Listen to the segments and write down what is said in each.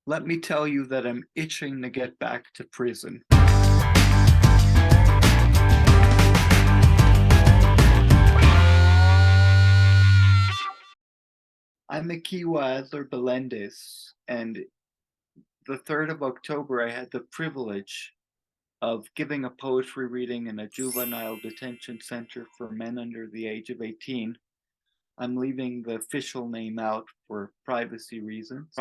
Let me tell you that I'm itching to get back to prison. I'm Akiwa Adler Belendez, and the 3rd of October I had the privilege of giving a poetry reading in a juvenile detention center for men under the age of 18. I'm leaving the official name out for privacy reasons.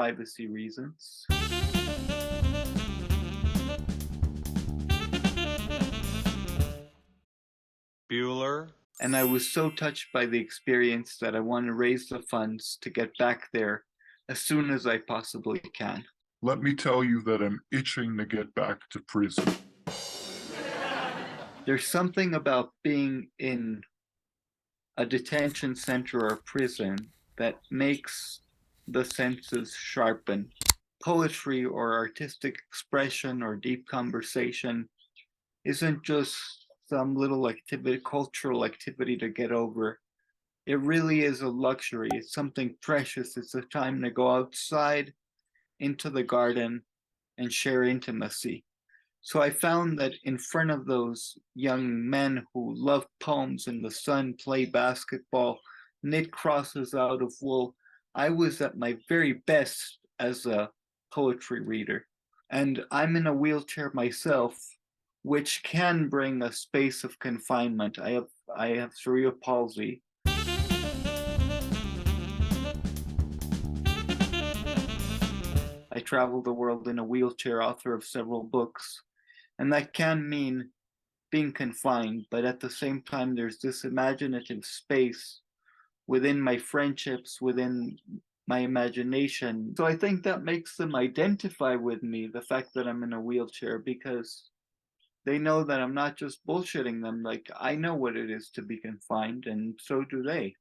Bueller. And I was so touched by the experience that I want to raise the funds to get back there as soon as I possibly can. Let me tell you that I'm itching to get back to prison. There's something about being in a detention center or prison that makes the senses sharpen. Poetry or artistic expression or deep conversation isn't just some little activity, cultural activity to get over. It really is a luxury. It's something precious. It's a time to go outside into the garden and share intimacy. So I found that in front of those young men who love poems in the sun, play basketball, knit crosses out of wool, I was at my very best as a poetry reader. And I'm in a wheelchair myself, which can bring a space of confinement. I have cerebral palsy. I travel the world in a wheelchair, author of several books, and that can mean being confined, but at the same time, there's this imaginative space within my friendships, within my imagination. So I think that makes them identify with me, the fact that I'm in a wheelchair, because they know that I'm not just bullshitting them. Like, I know what it is to be confined, and so do they.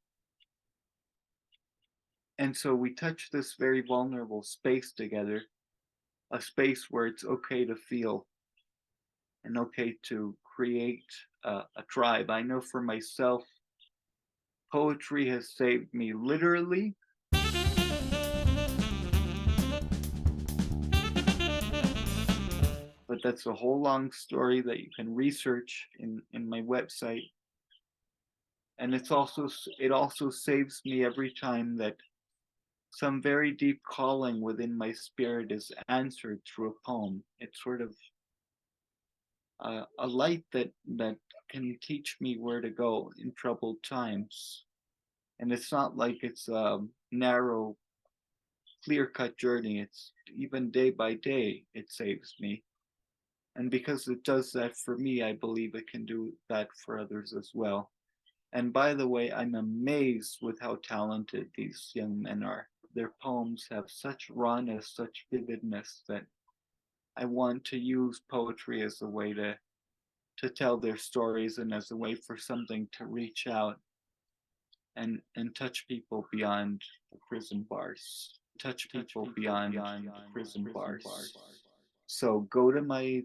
And so we touch this very vulnerable space together, a space where it's okay to feel and okay to create a tribe. I know for myself, poetry has saved me literally. But that's a whole long story that you can research in my website. And it also saves me every time that some very deep calling within my spirit is answered through a poem. It's sort of a light that can teach me where to go in troubled times. And it's not like it's a narrow, clear-cut journey. It's even day by day, it saves me. And because it does that for me, I believe it can do that for others as well. And by the way, I'm amazed with how talented these young men are. Their poems have such rawness, such vividness that I want to use poetry as a way to tell their stories and as a way for something to reach out and touch people beyond the prison bars. Touch people beyond the prison bars. So go to my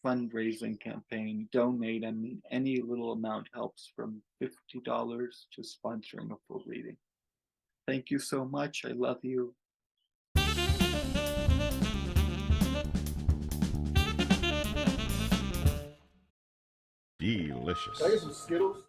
fundraising campaign, donate. I mean, any little amount helps, from $50 to sponsoring a full reading. Thank you so much. I love you. Delicious. Can I get some Skittles?